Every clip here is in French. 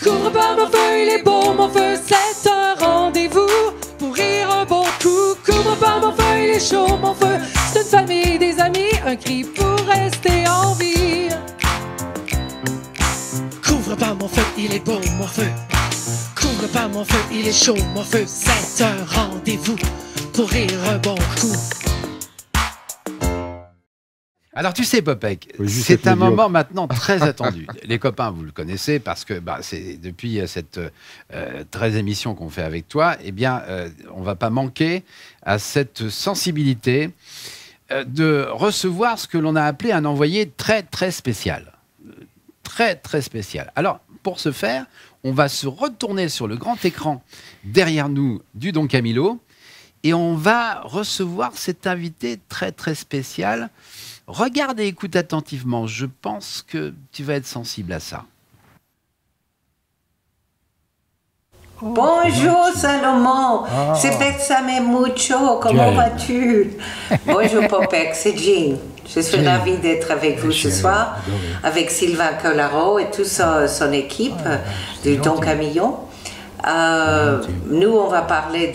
Couvre pas mon feu, il est beau mon feu, c'est un rendez-vous pour rire un bon coup. Couvre pas mon feu, il est chaud mon feu, c'est une famille, des amis, un cri pour rester en vie. Couvre pas mon feu, il est beau mon feu. Couvre pas mon feu, il est chaud mon feu, c'est un rendez-vous pour rire un bon coup. Alors tu sais, Popek, Oui, c'est un moment maintenant très attendu. Les copains, vous le connaissez parce que c'est depuis cette 13 émissions qu'on fait avec toi, eh bien, on ne va pas manquer à cette sensibilité de recevoir ce que l'on a appelé un envoyé très, très spécial. Très, très spécial. Alors, pour ce faire, on va se retourner sur le grand écran derrière nous du Don Camillo et on va recevoir cet invité très, très spécial. Regarde et écoute attentivement. Je pense que tu vas être sensible à ça. Bonjour Salomon, c'est Betsame Mucho, comment vas-tu? Bonjour Popek, c'est Jean. Je suis ravie d'être avec vous ce soir, avec Sylvain Collaro et toute son équipe du Don Camillo. Nous, on va parler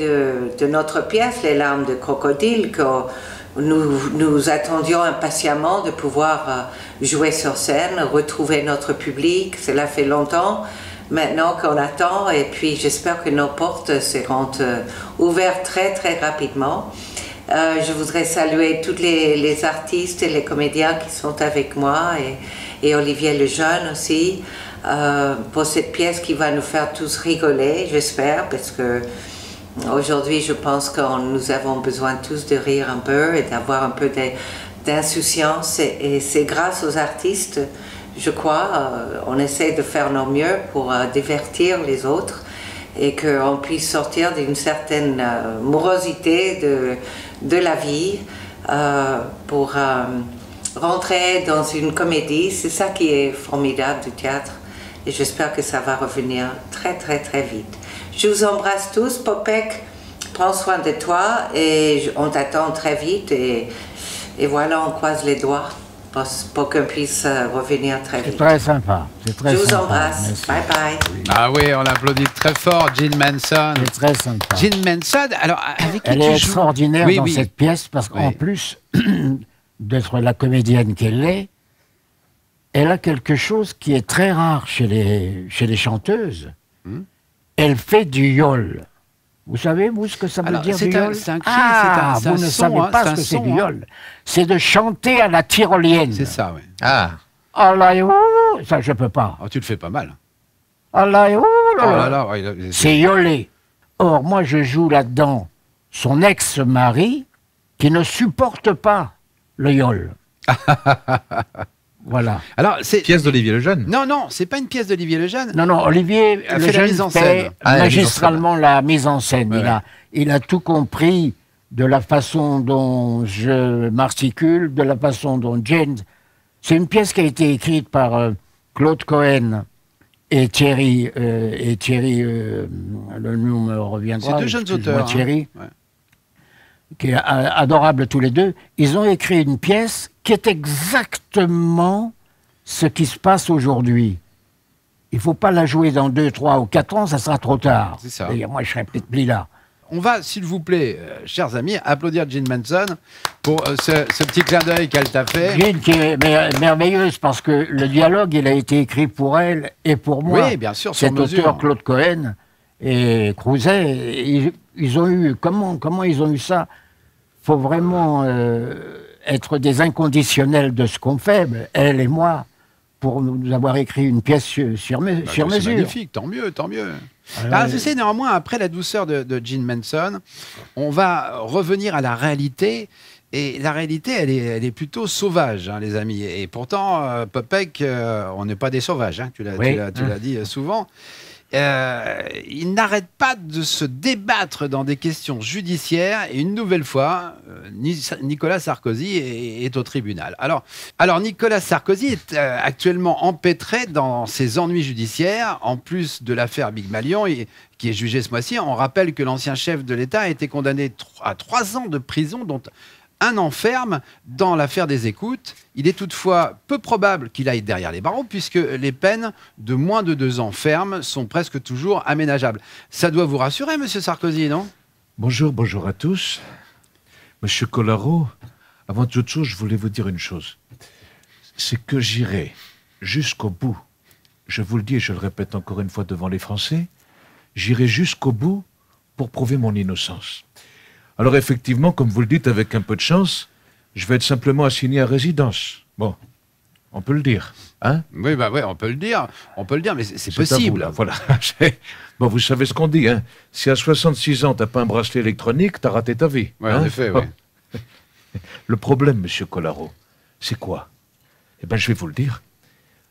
de notre pièce, Les larmes de crocodile, que nous attendions impatiemment de pouvoir jouer sur scène, retrouver notre public. Cela fait longtemps maintenant qu'on attend et puis j'espère que nos portes seront ouvertes très très rapidement. Je voudrais saluer tous les artistes et les comédiens qui sont avec moi et Olivier Lejeune aussi pour cette pièce qui va nous faire tous rigoler, j'espère, parce que aujourd'hui je pense que nous avons besoin tous de rire un peu et d'avoir un peu d'insouciance et c'est grâce aux artistes, je crois, on essaie de faire nos mieux pour divertir les autres et qu'on puisse sortir d'une certaine morosité de la vie pour rentrer dans une comédie. C'est ça qui est formidable du théâtre et j'espère que ça va revenir très très très vite. Je vous embrasse tous, Popek, prends soin de toi et on t'attend très vite et voilà, on croise les doigts pour qu'on puisse revenir très vite. C'est très sympa. Très Je vous sympa. embrasse. Merci. Bye bye. Ah oui, on applaudit très fort Jean Manson. C'est très sympa. Jean Manson, alors avec qui Elle tu est joues extraordinaire Oui, dans oui. cette pièce parce qu'en Oui. plus d'être la comédienne qu'elle est, elle a quelque chose qui est très rare chez les chanteuses. Elle fait du yol. Vous savez, vous, ce que ça veut Alors, dire c'est du un- yol? c'est un cri, Ah, c'est un vous ne son, savez hein, pas c'est ce un que c'est son, du hein. yol. C'est de chanter à la tyrolienne. C'est ça, oui. Ah, Ah là, ça, je peux pas. Oh, tu le fais pas mal. Ah là, Oh là là, ouais, c'est yolé. Or, moi, je joue là-dedans son ex-mari qui ne supporte pas le yol. Voilà. Alors, c'est pièce d'Olivier Lejeune. Non, non, c'est pas une pièce d'Olivier Lejeune. Non, non, Olivier Elle fait la mise en Lejeune scène. fait Ah, la mise en magistralement la mise en scène. Ouais, Il a tout compris de la façon dont je m'articule, de la façon dont Jane... C'est une pièce qui a été écrite par Claude Cohen et Thierry, le nom me reviendra. C'est deux jeunes excuse-moi, auteurs. Thierry, Hein. Ouais. qui est adorable tous les deux. Ils ont écrit une pièce qui est exactement ce qui se passe aujourd'hui. Il ne faut pas la jouer dans 2, 3 ou 4 ans, ça sera trop tard. C'est ça. D'ailleurs, moi, je serais peut-être plus là. On va, s'il vous plaît, chers amis, applaudir Jean Manson pour ce petit clin d'œil qu'elle t'a fait. Jean qui est merveilleuse parce que le dialogue, il a été écrit pour elle et pour moi. Oui, bien sûr, sur Cet mesure. auteur, Claude Cohen et Crouzet, ils ont eu... Comment ils ont eu ça? Il faut vraiment être des inconditionnels de ce qu'on fait, elle et moi, pour nous avoir écrit une pièce sur Bah, c'est mesure. magnifique, tant mieux, tant mieux. Ah, Alors, tu sais, néanmoins, après la douceur de Jean Manson, on va revenir à la réalité. Et la réalité, elle est plutôt sauvage, hein, les amis. Et pourtant, Popek, on n'est pas des sauvages, hein, tu l'as dit souvent. Il n'arrête pas de se débattre dans des questions judiciaires et une nouvelle fois, Nicolas Sarkozy est au tribunal. Alors Nicolas Sarkozy est actuellement empêtré dans ses ennuis judiciaires, en plus de l'affaire Big Malion, qui est jugée ce mois-ci. On rappelle que l'ancien chef de l'État a été condamné à 3 ans de prison, dont 1 an ferme dans l'affaire des écoutes. Il est toutefois peu probable qu'il aille derrière les barreaux, puisque les peines de moins de 2 ans ferme sont presque toujours aménageables. Ça doit vous rassurer, Monsieur Sarkozy, non? Bonjour à tous. Monsieur Collaro, avant toute chose, je voulais vous dire une chose. C'est que j'irai jusqu'au bout. Je vous le dis et je le répète encore une fois devant les Français. J'irai jusqu'au bout pour prouver mon innocence. Alors effectivement, comme vous le dites, avec un peu de chance, je vais être simplement assigné à résidence. Bon, on peut le dire, hein? Oui, on peut le dire, mais c'est possible. À vous, là, voilà. Bon, vous savez ce qu'on dit, hein? Si à 66 ans, t'as pas un bracelet électronique, t'as raté ta vie. Ouais, hein? en effet, oui. Le problème, monsieur Collaro, c'est quoi? Eh bien, je vais vous le dire.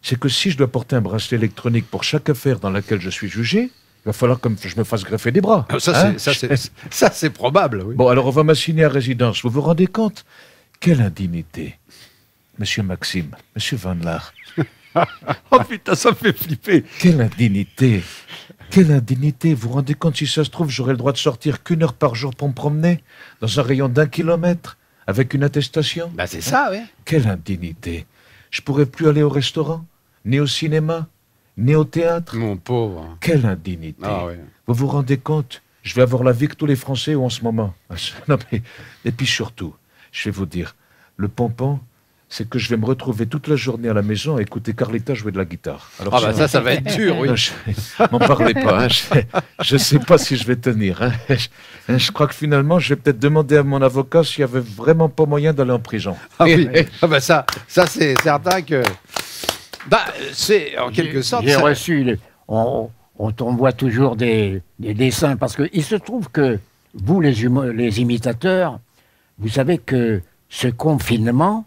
C'est que si je dois porter un bracelet électronique pour chaque affaire dans laquelle je suis jugé, il va falloir que je me fasse greffer des bras. Ça, c'est probable, oui. Bon, alors on va m'assigner à résidence. Vous vous rendez compte? Quelle indignité. Monsieur Maxime, monsieur Van Laar. Oh putain, ça me fait flipper. Quelle indignité. Quelle indignité. Vous vous rendez compte, si ça se trouve, j'aurai le droit de sortir qu'1 heure par jour pour me promener dans un rayon d'1 kilomètre avec une attestation? Bah c'est ça, oui. Quelle indignité. Je pourrais plus aller au restaurant, ni au cinéma, ni au théâtre. Mon pauvre. Quelle indignité. Ah, oui. Vous vous rendez compte? Je vais avoir la vie que tous les Français ont en ce moment. Non, mais... Et puis surtout, je vais vous dire, le pompon, c'est que je vais me retrouver toute la journée à la maison à écouter Carlita jouer de la guitare. Alors, ça va être dur, oui. M'en parlez pas. Hein. Je sais pas si je vais tenir. Hein. Je crois que finalement, je vais peut-être demander à mon avocat s'il y avait vraiment pas moyen d'aller en prison. Ah oui. Ça c'est certain que... c'est en quelque sorte... J'ai reçu... On t'envoie toujours des dessins, parce qu'il se trouve que vous, les imitateurs, vous savez que ce confinement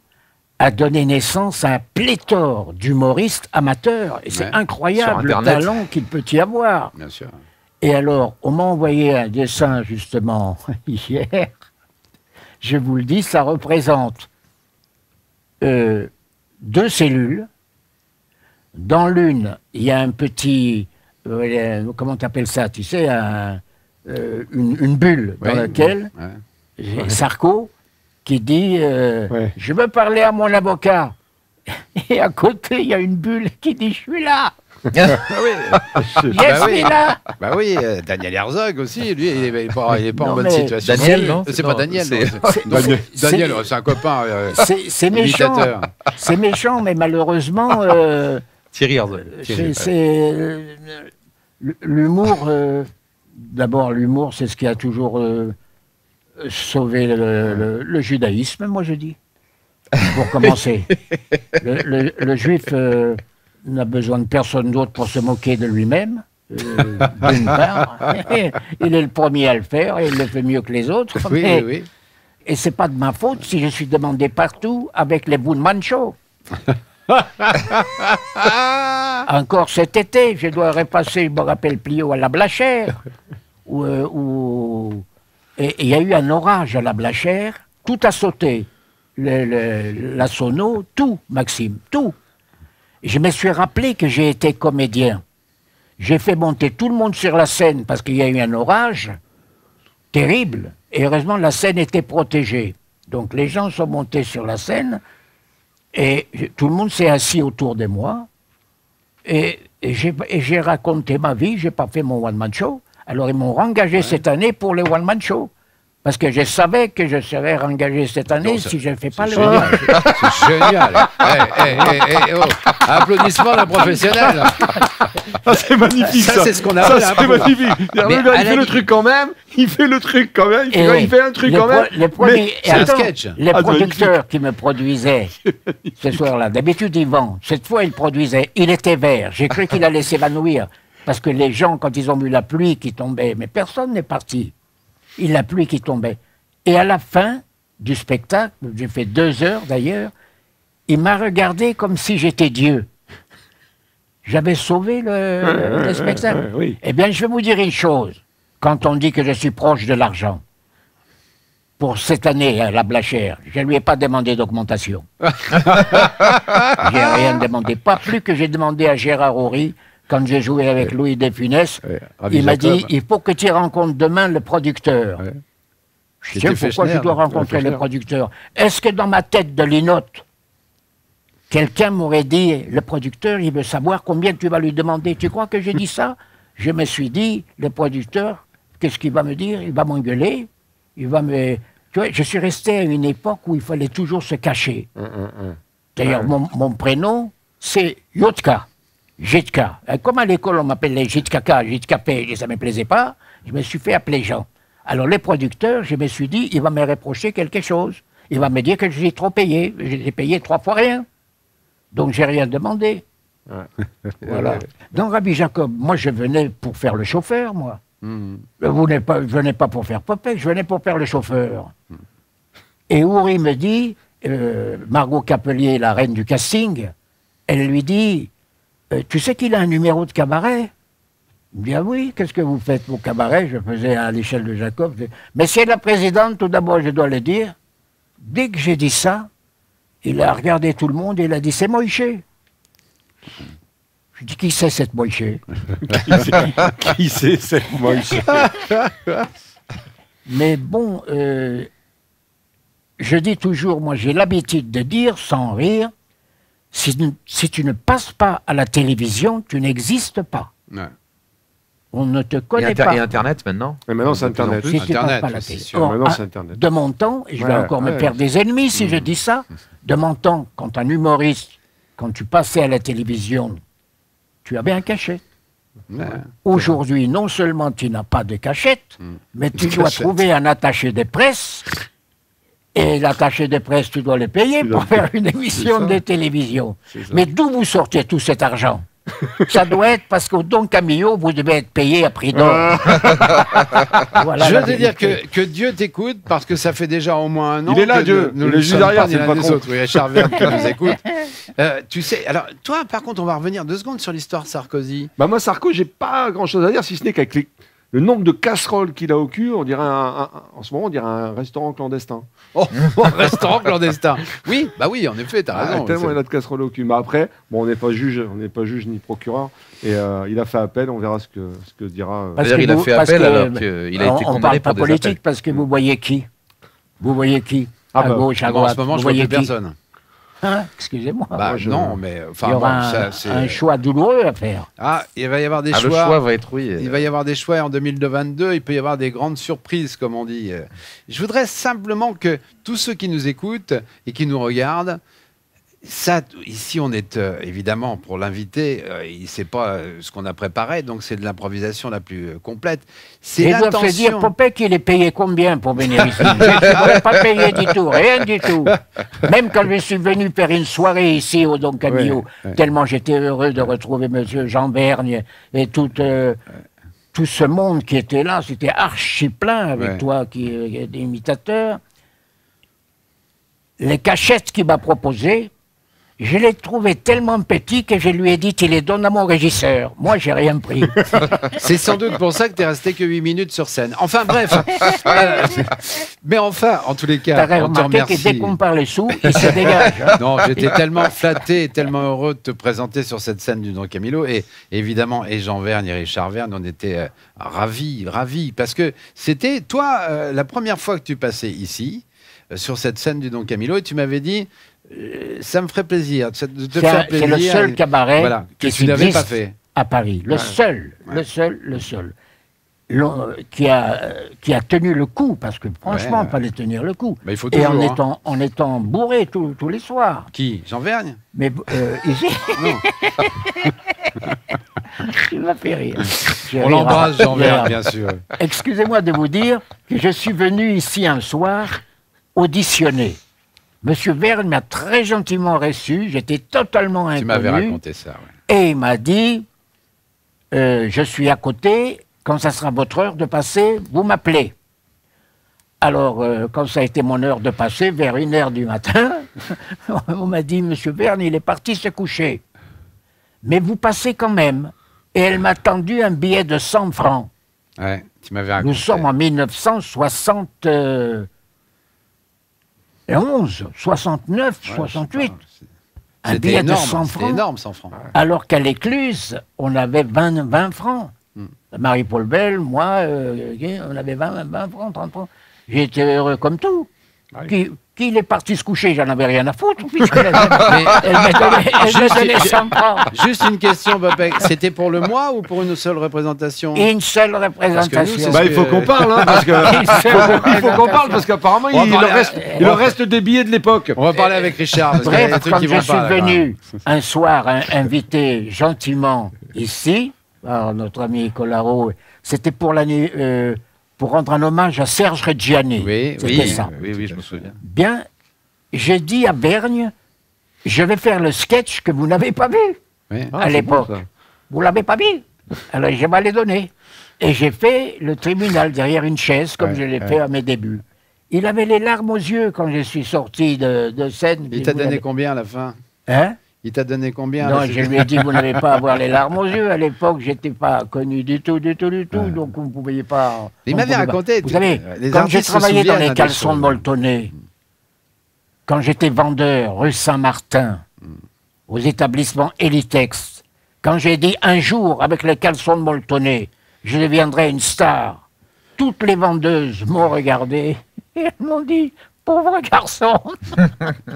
a donné naissance à un pléthore d'humoristes amateurs. Et c'est incroyable le talent qu'il peut y avoir. Bien sûr. Et alors, on m'a envoyé un dessin, justement, hier. Je vous le dis, ça représente 2 cellules. Dans l'une, il y a un petit... comment tu appelles ça? Tu sais, une bulle dans laquelle Sarko qui dit je veux parler à mon avocat. Et à côté, il y a une bulle qui dit je suis là. Je suis là. Bah oui, Daniel Herzog aussi, lui, il est pas en bonne situation. Daniel, non? C'est pas Daniel. Daniel, c'est un copain. C'est méchant. C'est méchant, mais malheureusement... Thierry Herzog. L'humour, d'abord l'humour, c'est ce qui a toujours sauvé le judaïsme, moi je dis, pour commencer. Le juif n'a besoin de personne d'autre pour se moquer de lui-même, d'une part. Il est le premier à le faire et il le fait mieux que les autres. Oui. Et c'est pas de ma faute si je suis demandé partout avec les Woodman Show. Encore cet été, je dois repasser, je me rappelle, Plio à la Blachère, et il y a eu un orage à la Blachère, tout a sauté, la sono, tout, Maxime, tout. Et je me suis rappelé que j'ai été comédien. J'ai fait monter tout le monde sur la scène parce qu'il y a eu un orage terrible, et heureusement la scène était protégée. Donc les gens sont montés sur la scène, et tout le monde s'est assis autour de moi, et j'ai raconté ma vie, j'ai pas fait mon one-man show. Alors ils m'ont engagé cette année pour le one-man show. Parce que je savais que je serais engagé cette année si je ne fais pas le one-man show. C'est génial. Applaudissements d'un professionnel. C'est magnifique ça. C'est ce qu'on a. C'est magnifique. Il fait le truc quand même. Il fait un truc quand même. C'est un sketch. Les producteurs qui me produisaient ce soir-là, d'habitude ils vendent. Cette fois ils produisaient. Il était vert. J'ai cru qu'il allait s'évanouir. Parce que les gens, quand ils ont vu la pluie qui tombait, mais personne n'est parti. La pluie qui tombait. Et à la fin du spectacle, j'ai fait 2 heures d'ailleurs, il m'a regardé comme si j'étais Dieu. J'avais sauvé le spectacle. Oui. Eh bien, je vais vous dire une chose. Quand on dit que je suis proche de l'argent, pour cette année à la Blachère, je ne lui ai pas demandé d'augmentation. J'ai rien demandé. Pas plus que j'ai demandé à Gérard Horry, quand j'ai joué avec Louis de Funès, il m'a dit, il faut que tu rencontres demain le producteur. Je dis, tiens, pourquoi je dois rencontrer les producteurs? Est-ce que dans ma tête de linotte, quelqu'un m'aurait dit, le producteur, il veut savoir combien tu vas lui demander? Tu crois que j'ai dit ça? Je me suis dit, le producteur, qu'est-ce qu'il va me dire? Il va m'engueuler, il va me... Tu vois, je suis resté à une époque où il fallait toujours se cacher. D'ailleurs, mon prénom, c'est Yotka. Jitka. Comme à l'école, on m'appelait Jitkaka, Jitkapé, ça ne me plaisait pas, je me suis fait appeler Jean. Alors, les producteurs, je me suis dit, il va me reprocher quelque chose. Il va me dire que j'ai trop payé. J'ai payé 3 fois rien. Donc, j'ai rien demandé. Voilà. Donc, Rabbi Jacob, moi, je venais pour faire le chauffeur, moi. Je venais pas pour faire Popek, je venais pour faire le chauffeur. Et Ouri me dit, Margot Capelier, la reine du casting, elle lui dit, tu sais qu'il a un numéro de cabaret? Il me dit, ah oui, qu'est-ce que vous faites au cabaret? Je faisais à l'échelle de Jacob. Mais c'est la présidente, tout d'abord, je dois le dire. Dès que j'ai dit ça, il a regardé tout le monde et il a dit, c'est Moïse. Je dis, qui c'est cette Moïse? Qui c'est cette Moïse? Mais bon, je dis toujours, moi j'ai l'habitude de dire, sans rire, si tu ne passes pas à la télévision, tu n'existes pas. Ouais. On ne te connaît pas. Et Internet maintenant? Mais maintenant, c'est Internet. Si tu passes Internet, pas à la c'est télé. sûr. Or, Maintenant, c'est Internet. de mon temps, et je vais encore me faire des ennemis si je dis ça, de mon temps, quand un humoriste, quand tu passais à la télévision, tu avais un cachet. Ouais. Aujourd'hui, non seulement tu n'as pas de cachette, mais tu dois trouver un attaché de presse, et l'attaché de presse, tu dois le payer pour faire une émission de télévision. Mais d'où vous sortez tout cet argent? Ça doit être parce qu'au Don Camillo, vous devez être payé à prix d'or. Voilà, Je la veux te dire vérité. que Dieu t'écoute parce que ça fait déjà au moins un an. Il est là, que Dieu. Nous Il ne est juste sommes derrière, pas c'est le l'un des patron. autres. Oui, Richard Verne qui nous écoute. Tu sais, alors toi, par contre, on va revenir 2 secondes sur l'histoire Sarkozy. Bah moi, Sarko, j'ai pas grand-chose à dire, si ce n'est qu'avec le nombre de casseroles qu'il a au cul, on dirait en ce moment, on dirait un restaurant clandestin. Oh, restaurant clandestin. Oui, bah oui, en effet, t'as raison. Tellement il a de casseroles au cul. Mais après, bon, on n'est pas juge ni procureur. Et il a fait appel, on verra ce que dira. Parce C'est-à-dire, que il a vous- fait parce appel que, alors qu'il a été on condamné parle pour pas des politique appels. parce que vous voyez qui? Vous voyez qui? Ah À bah, gauche, à Bon, en droite. ce moment, vous je vois voyez plus qui? personne. Hein? Excusez-moi. Bah non, mais Il y enfin, bon, aura ça, c'est. un choix douloureux à faire. Ah, il va y avoir des Ah, le choix. choix va être, oui. Il va y avoir des choix en 2022, il peut y avoir des grandes surprises, comme on dit. Je voudrais simplement que tous ceux qui nous écoutent et qui nous regardent, ça, ici, on est évidemment pour l'invité, il ne sait pas ce qu'on a préparé, donc c'est de l'improvisation la plus complète. C'est Ils doivent se dire, l'intention. Popek, il est payé combien pour venir ici? Je ne suis pas payé du tout, rien du tout. Même quand je suis venu faire une soirée ici au Don Camillo, tellement j'étais heureux de retrouver M. Jean Vergne et tout ce monde qui était là, c'était archi plein avec Ouais. toi qui est imitateur. Les cachettes qu'il m'a proposées, je les trouvais tellement petits que je lui ai dit, tu les donnes à mon régisseur. Moi, j'ai rien pris. C'est sans doute pour ça que tu es resté que 8 minutes sur scène. Enfin bref. Mais enfin, en tous les cas, T'as on te remarqué que remercie. dès qu'on parle sous, il se dégage. Hein. Non, j'étais tellement flatté et tellement heureux de te présenter sur cette scène du Don Camillo. Et évidemment, et Jean Vergne et Richard Verne, on était ravis. Parce que c'était, toi, la première fois que tu passais ici, sur cette scène du Don Camillo, et tu m'avais dit, ça me ferait plaisir de te faire plaisir. C'est le seul cabaret voilà, que qui tu n'avais pas existe fait. à Paris. Le seul. Qui a tenu le coup, parce que franchement, il fallait tenir le coup. Bah, il faut Et toujours, en étant bourré tous les soirs. Qui? Jean Vergne? Mais ici, Non. il m'a fait rire. J'ai On rire. l'embrasse, Jean J'ai Vergne, rire. bien sûr. Excusez-moi de vous dire que je suis venu ici un soir auditionner. Monsieur Verne m'a très gentiment reçu, j'étais totalement Tu inconnu. m'avais raconté ça, ouais. Et il m'a dit, je suis à côté, quand ça sera votre heure de passer, vous m'appelez. Alors, quand ça a été mon heure de passer, vers 1h du matin, on m'a dit, Monsieur Verne, il est parti se coucher. Mais vous passez quand même. Et elle m'a tendu un billet de 100 francs. Ouais, tu m'avais raconté. Nous sommes en 1971, 69, 68. Un C'était billet de énorme, 100 c'était francs. énorme, 100 francs. Alors qu'à l'Écluse, on avait 20 francs. Marie-Paul Bell, moi, on avait 20 francs, 30 francs. J'ai été heureux comme tout. Ah oui. Qu'il est parti se coucher, j'en avais rien à foutre, puisqu'elle elle me donnait 100 francs. Juste une question, Popek. C'était pour le mois ou pour une seule représentation? Une seule Parce que nous, représentation. c'est Il faut qu'on parle, hein, parce que il faut qu'on parle parce qu'apparemment On va il parler- leur reste des billets de l'époque. On va parler avec Richard. Parce qu'il y a des Bref, trucs quand qui je vont suis pas, là, venu un soir invité gentiment ici, par notre ami Colaro, c'était pour l'année, pour rendre un hommage à Serge Reggiani. Oui, C'était oui, ça. oui, je me souviens. Bien, j'ai dit à Bergne, je vais faire le sketch que vous n'avez pas vu Oui. Ah, à c'est l'époque. bon, ça. Vous l'avez pas vu. Alors je vais les donner. Et j'ai fait le tribunal derrière une chaise, comme Ouais, je l'ai ouais. fait à mes débuts. Il avait les larmes aux yeux quand je suis sorti de scène. Il t'a Vous donné l'avez- combien à la fin? Hein? Il t'a donné combien? Non, là, je c'est- lui ai dit, vous n'avez pas à avoir les larmes aux yeux. À l'époque, j'étais pas connu du tout, donc vous ne pouviez pas... Il on m'avait pouvait pas. raconté, Vous savez, les quand j'ai artistes se travaillé dans souviennent, les hein, des caleçons de choses. Moltonnet, quand j'étais vendeur rue Saint-Martin, aux établissements Elitex, quand j'ai dit un jour, avec les caleçons de Moltonnet, je deviendrai une star, toutes les vendeuses m'ont regardé et elles m'ont dit, pauvre garçon,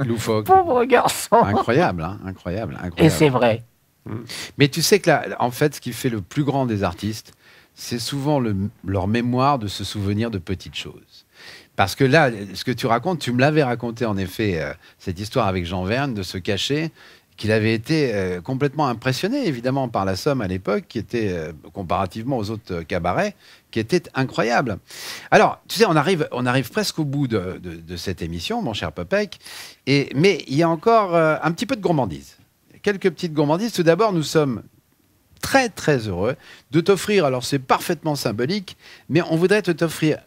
Loufoque. pauvre garçon. Incroyable, hein, incroyable, Et incroyable. c'est vrai. Mais tu sais que là, en fait, ce qui fait le plus grand des artistes, c'est souvent leur mémoire de se souvenir de petites choses. Parce que là, ce que tu racontes, tu me l'avais raconté en effet, cette histoire avec Jean Verne, de se cacher, qu'il avait été complètement impressionné, évidemment, par la Somme à l'époque, qui était, comparativement aux autres cabarets, qui était incroyable. Alors, tu sais, on arrive presque au bout de cette émission, mon cher Popek, mais il y a encore un petit peu de gourmandise. Quelques petites gourmandises. Tout d'abord, nous sommes très, très heureux de t'offrir, alors c'est parfaitement symbolique, mais on voudrait t'offrir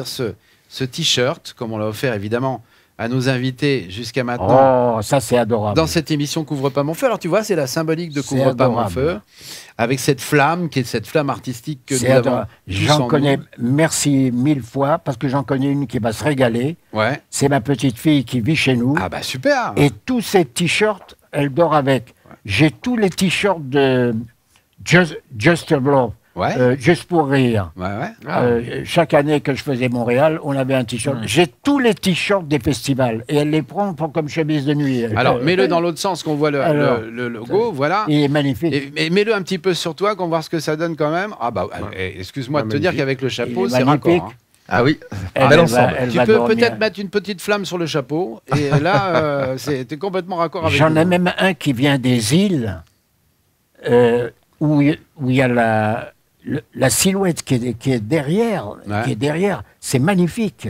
ce t-shirt, comme on l'a offert évidemment à nos invités jusqu'à maintenant. Oh, ça c'est adorable. Dans cette émission Couvre pas mon feu. Alors tu vois, c'est la symbolique de C'est Couvre pas mon adorable. feu, avec cette flamme, qui est cette flamme artistique que C'est nous avons. adorable. tous J'en en connais, nous. merci 1000 fois, parce que j'en connais une qui va se régaler. Ouais. C'est ma petite fille qui vit chez nous. Ah bah super. Et tous ces t-shirts, elle dort avec. J'ai tous les t-shirts de Just a Blow, Ouais. Juste pour rire. Ouais, ouais. Chaque année que je faisais Montréal, on avait un t-shirt. J'ai tous les t-shirts des festivals. Et elle les prend pour comme chemise de nuit. Alors mets-le dans l'autre sens, qu'on voit Alors, le logo, voilà. Il est magnifique. Et mets-le un petit peu sur toi, qu'on voit ce que ça donne quand même. Ah bah, excuse-moi de te dire magnifique. qu'avec le Il chapeau, est c'est magnifique. raccord. hein. Ah oui, Elle bel va- ensemble. elle Tu va peux dormir. peut-être mettre une petite flamme sur le chapeau, et là, t'es complètement raccord avec J'en nous. ai même un qui vient des îles, où il y a la silhouette qui est derrière. Ouais. Qui est derrière. C'est magnifique.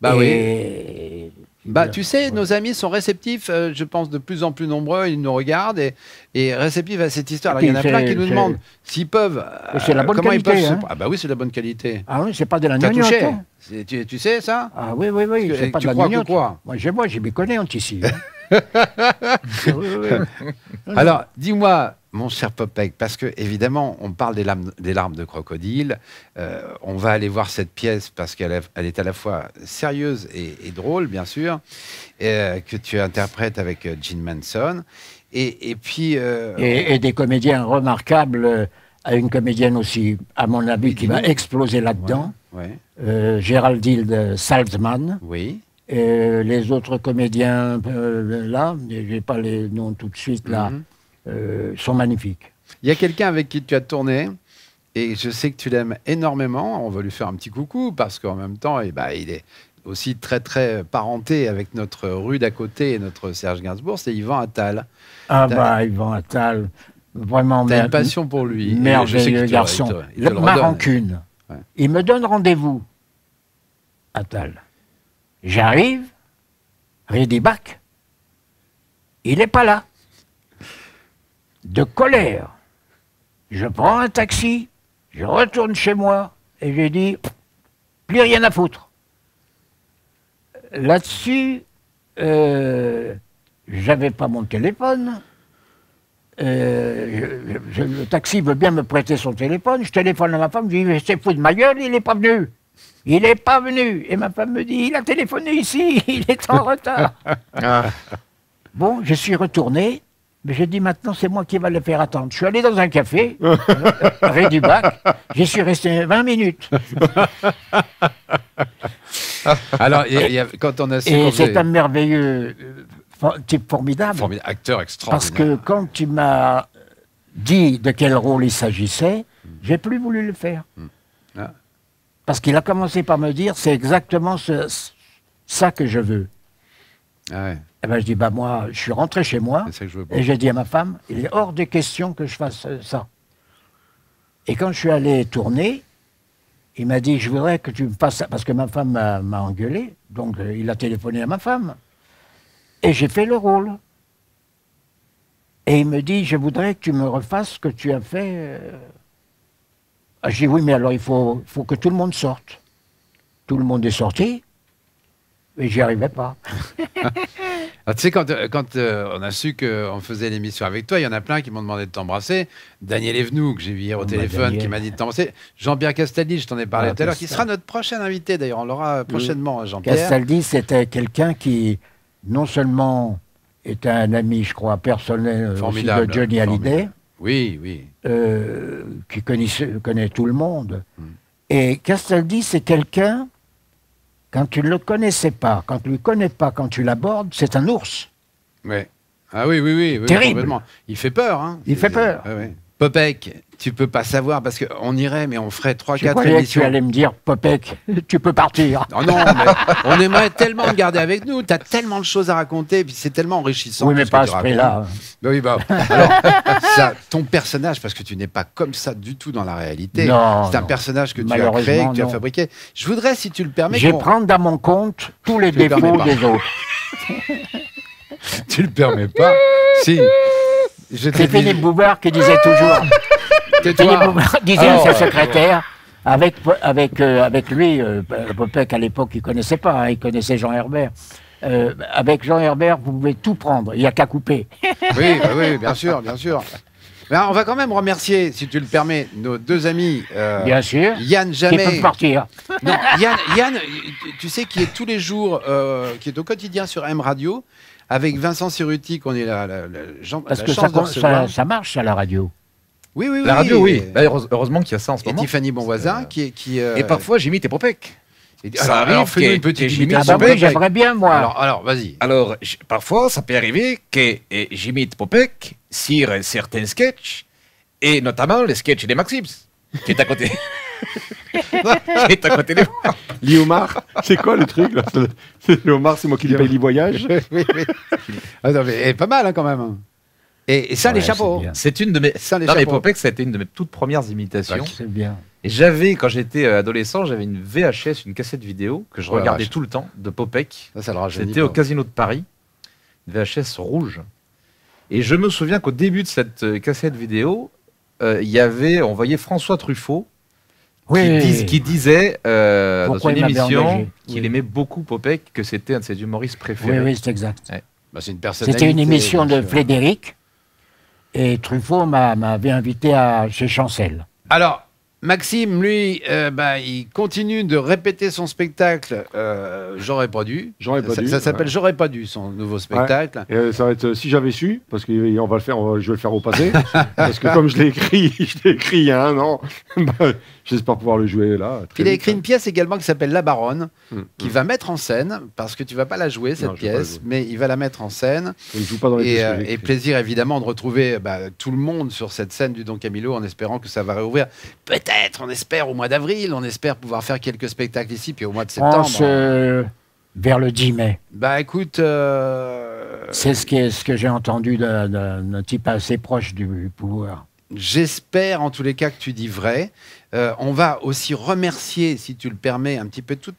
Bah oui. Et- Bah, tu sais, nos amis sont réceptifs, je pense de plus en plus nombreux, ils nous regardent et réceptifs à cette histoire. Alors, il y en a Puis plein c'est- qui nous c'est- demandent s'ils peuvent. c'est la bonne comment qualité, ils peuvent hein. Ah, bah oui, c'est de la bonne qualité. Ah oui, c'est pas de la T'as gnognotte, touché hein. tu sais ça Ah oui, oui, oui, Tu- c'est pas tu de la crois que gnognotte. quoi Moi, j'ai m'y connais en tissu. Hein. Oui, oui. Alors, dis-moi, mon cher Popek, parce que évidemment, on parle des larmes de crocodile. On va aller voir cette pièce parce qu'elle est à la fois sérieuse et drôle, bien sûr, que tu interprètes avec Gene Manson. Et puis, Et des comédiens remarquables, à une comédienne aussi, à mon avis, qui va exploser là-dedans. ouais, Géraldine Salzman. oui. Les autres comédiens, là, je n'ai pas les noms tout de suite, là, sont magnifiques. Il y a quelqu'un avec qui tu as tourné, et je sais que tu l'aimes énormément. On va lui faire un petit coucou, parce qu'en même temps, il est aussi très, très parenté avec notre rue d'à côté et notre Serge Gainsbourg, c'est Yvan Attal. Ah T'as- bah, Yvan Attal, vraiment Tu as une passion pour lui. et je sais merveilleux qu'il te- garçon. il te le Ma redonne. rancune. Ouais. Il me donne rendez-vous, Attal. J'arrive, Rédibac, il n'est pas là. De colère, je prends un taxi, je retourne chez moi et j'ai dit, plus rien à foutre. Là-dessus, j'avais pas mon téléphone. Le taxi veut bien me prêter son téléphone. Je téléphone à ma femme, je dis, c'est fou de ma gueule, il n'est pas venu. Il n'est pas venu. Et ma femme me dit, il a téléphoné ici, il est en retard. Bon, je suis retourné, mais j'ai dit, maintenant, c'est moi qui va le faire attendre. Je suis allé dans un café, Rédubac, j'y suis resté 20 minutes. Alors, quand on a su Et qu'on c'est faisait- un merveilleux type formidable. acteur Parce extraordinaire. que quand tu m'as dit de quel rôle il s'agissait, j'ai plus voulu le faire. Ah. Parce qu'il a commencé par me dire, c'est exactement ça que je veux. Ah ouais, Et ben je dis, bah moi, je suis rentré chez moi, c'est ça que je veux pas. et j'ai dit à ma femme, il est hors des questions que je fasse ça. Et quand je suis allé tourner, il m'a dit, je voudrais que tu me fasses ça, parce que ma femme m'a engueulé, donc il a téléphoné à ma femme. Et j'ai fait le rôle. Et il me dit, je voudrais que tu me refasses ce que tu as fait. Ah, je dis, oui, mais alors il faut que tout le monde sorte. Tout le monde est sorti, et j'y arrivais pas. Ah, tu sais, quand on a su qu'on faisait l'émission avec toi, il y en a plein qui m'ont demandé de t'embrasser. Daniel Evenou, que j'ai vu hier au téléphone, Daniel. qui m'a dit de t'embrasser. Jean-Pierre Castaldi, je t'en ai parlé Ah, tout à l'heure, qui Castaldi. sera notre prochain invité. D'ailleurs, on l'aura prochainement, Jean-Pierre. Castaldi, c'était quelqu'un qui, non seulement était un ami, je crois, personnel aussi Formidable, de Johnny Hallyday, formidable. Oui, oui. qui connaît tout le monde. Et Castaldi, c'est quelqu'un, quand tu ne le connaissais pas, quand tu ne le connais pas, quand tu l'abordes, c'est un ours. Ouais. Ah oui, oui, oui. Terrible. Complètement. Il fait peur. Hein. Il fait peur. Ouais, ouais. Popek, tu peux pas savoir, parce qu'on irait, mais on ferait Je 3-4 croyais que tu émissions. allais me dire, Popek, tu peux partir. Oh non, mais on aimerait tellement te garder avec nous. Tu as tellement de choses à raconter, puis c'est tellement enrichissant. Oui, mais tout ce pas à que ce tu prix-là. racontes. Oui, bah, alors, ça, ton personnage, parce que tu n'es pas comme ça du tout dans la réalité. Non, C'est un non. personnage que tu as Malheureusement, créé, que tu as non. fabriqué. Je voudrais, si tu le permets, Je vais qu'on- prendre dans mon compte tous les Tu le permets défauts pas. des autres. tu le permets pas. Si. Je t'ai C'est dit- Philippe Bouvard qui disait toujours. Tais-toi. Philippe Bouvard disait Alors, à sa secrétaire, avec lui, Popek à l'époque, il ne connaissait pas, hein, il connaissait Jean Herbert. Avec Jean Herbert, vous pouvez tout prendre, il n'y a qu'à couper. Oui, bah oui, bien sûr, bien sûr. Mais on va quand même remercier, si tu le permets, nos deux amis. Bien sûr. Yann Qui Jamais. peut partir. Non, Yann, tu sais, qui est tous les jours, qui est au quotidien sur M Radio, avec Vincent Cerruti, qu'on est la Parce la que chance de recevoir. ça marche à la radio. Oui, oui, oui. La radio, oui. Et, Là, heureusement qu'il y a ça en ce moment. Tiffany Bonvoisin, qui... Et parfois, j'imite Popek. Ça alors, arrive fais-nous que- une petite que j'imite Ah imitation. bah oui, Popek. j'aimerais bien, moi. Alors, vas-y. Alors, parfois, ça peut arriver que j'imite Popek sur certains sketchs, et notamment le sketch des Maxims, qui est à côté. qui est à côté de moi. Liomar, c'est quoi le truc là Liomar, c'est moi qui lui paye les voyages. Oui, oui. Ah, non, mais, pas mal, hein, quand même. Et ça, Ouais, les c'est chapeaux. bien. C'est une de mes. Ça, les Non, mais chapeaux. Popek, ça a été une de mes toutes premières imitations. C'est bien. Et j'avais, quand j'étais adolescent, j'avais une VHS, une cassette vidéo que je Oh la regardais vache. tout le temps de Popek. Ça le rajeunit C'était pas. au Casino de Paris, une VHS rouge. Et je me souviens qu'au début de cette cassette vidéo, il y avait, on voyait François Truffaut qui disait dans Pourquoi une il m'avait émission engagé. qu'il Oui. aimait beaucoup Popek, que c'était un de ses humoristes Oui, préférés. oui, c'est exact. Bah, c'est une personnalité. C'était une émission de bien sûr. Frédéric, et Truffaut m'avait invité chez Chancel. Alors, Maxime, lui, il continue de répéter son spectacle J'aurais pas dû. J'aurais pas dû, Ça s'appelle ouais. J'aurais pas dû, son nouveau spectacle. Et ça va être Si j'avais su, parce qu'on va le faire, je vais le faire au passé. Parce que comme je l'ai écrit il y a 1 an, bah, j'espère pouvoir le jouer là. très Il a vite, écrit hein. une pièce également qui s'appelle La Baronne, Mm. qui va mettre en scène, parce que tu vas pas la jouer, cette Non, je vais pas la pièce, jouer. mais il va la mettre en scène. Je ne joue pas dans les pièces que j'ai Et écrites. plaisir évidemment de retrouver tout le monde sur cette scène du Don Camillo, en espérant que ça va réouvrir. Peut-être, on espère au mois d'avril, on espère pouvoir faire quelques spectacles ici, puis au mois de On septembre. se vers le 10 mai. Bah écoute, C'est ce que j'ai entendu d'un type assez proche du pouvoir. j'espère en tous les cas que tu dis vrai. On va aussi remercier, si tu le permets, un petit peu toute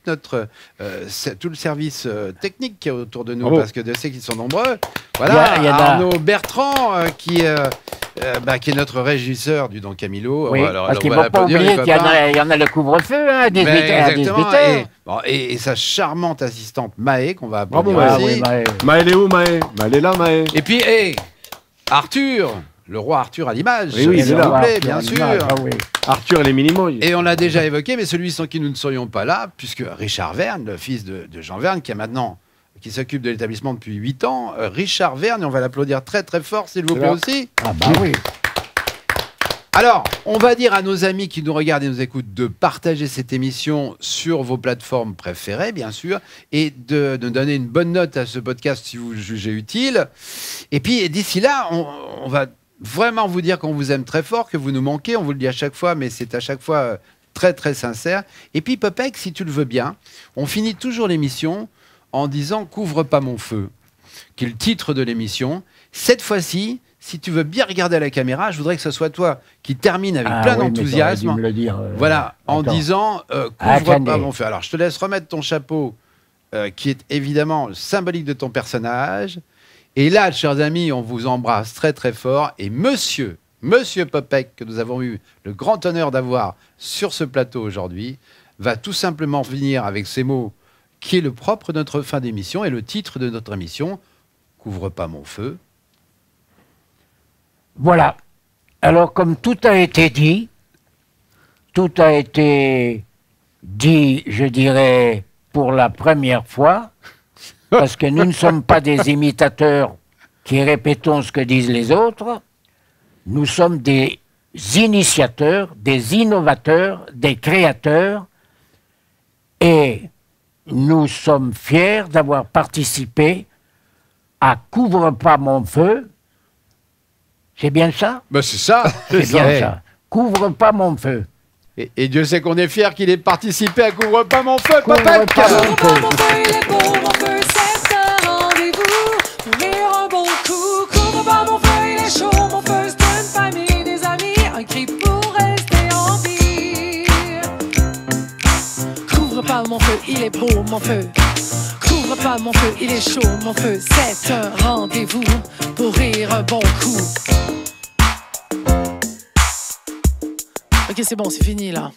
tout le service technique qui est autour de nous, Bravo. parce que je sais qu'ils sont nombreux. Voilà, Il y a Arnaud Bertrand, qui est notre régisseur du Don Camillo. Oui, Alors, parce on qu'il ne va faut pas l'applaudir, oublier les qu'il y, copains. en a le couvre-feu hein, à 18 Mais à 18 exactement. heures. Et sa charmante assistante Maë, qu'on va Bravo, applaudir Maë. aussi. Ah oui, Maël est où, Maë Maël est là, Maë. Et puis, Arthur, le roi Arthur à l'image, Oui, oui, il est s'il là. vous plaît, bien sûr. Ah oui. Arthur et les Minimoys. Et on l'a déjà évoqué, mais celui sans qui nous ne serions pas là, puisque Richard Verne, le fils de Jean Verne, qui s'occupe de l'établissement depuis 8 ans, Richard Verne, et on va l'applaudir très très fort, s'il vous C'est plaît là. aussi. Ah bah oui. Alors, on va dire à nos amis qui nous regardent et nous écoutent de partager cette émission sur vos plateformes préférées, bien sûr, et de donner une bonne note à ce podcast si vous le jugez utile. Et puis, d'ici là, on va vraiment vous dire qu'on vous aime très fort, que vous nous manquez. On vous le dit à chaque fois, mais c'est à chaque fois très, très sincère. Et puis, Popek, si tu le veux bien, on finit toujours l'émission en disant « Couvre pas mon feu », qui est le titre de l'émission. Cette fois-ci, si tu veux bien regarder à la caméra, je voudrais que ce soit toi qui termine avec plein d'enthousiasme. Me le dire, voilà, en disant couvre pas mon feu. Alors, je te laisse remettre ton chapeau, qui est évidemment symbolique de ton personnage. Et là, chers amis, on vous embrasse très très fort. Et Monsieur Popek, que nous avons eu le grand honneur d'avoir sur ce plateau aujourd'hui, va tout simplement venir avec ces mots qui est le propre de notre fin d'émission et le titre de notre émission, Couvre pas mon feu. Voilà. Alors, comme tout a été dit, je dirais, pour la première fois, parce que nous ne sommes pas des imitateurs qui répétons ce que disent les autres, nous sommes des initiateurs, des innovateurs, des créateurs, et nous sommes fiers d'avoir participé à Couvre pas mon feu. C'est bien ça? Ben c'est ça. C'est bien ça. Couvre pas mon feu. Et Dieu sait qu'on est fiers qu'il ait participé à Couvre pas mon feu, Couvre Popek. pas mon Couvre pas mon feu, il est beau, mon feu, c'est un rendez-vous pour rire un bon coup. Couvre pas mon feu, il est chaud, mon feu, c'est une famille, des amis, un cri pour rester en vie. Couvre pas mon feu, il est beau, mon feu. Couvre pas mon feu, il est chaud, mon feu, c'est un rendez-vous pour rire un bon coup. Ok, c'est bon, c'est fini là.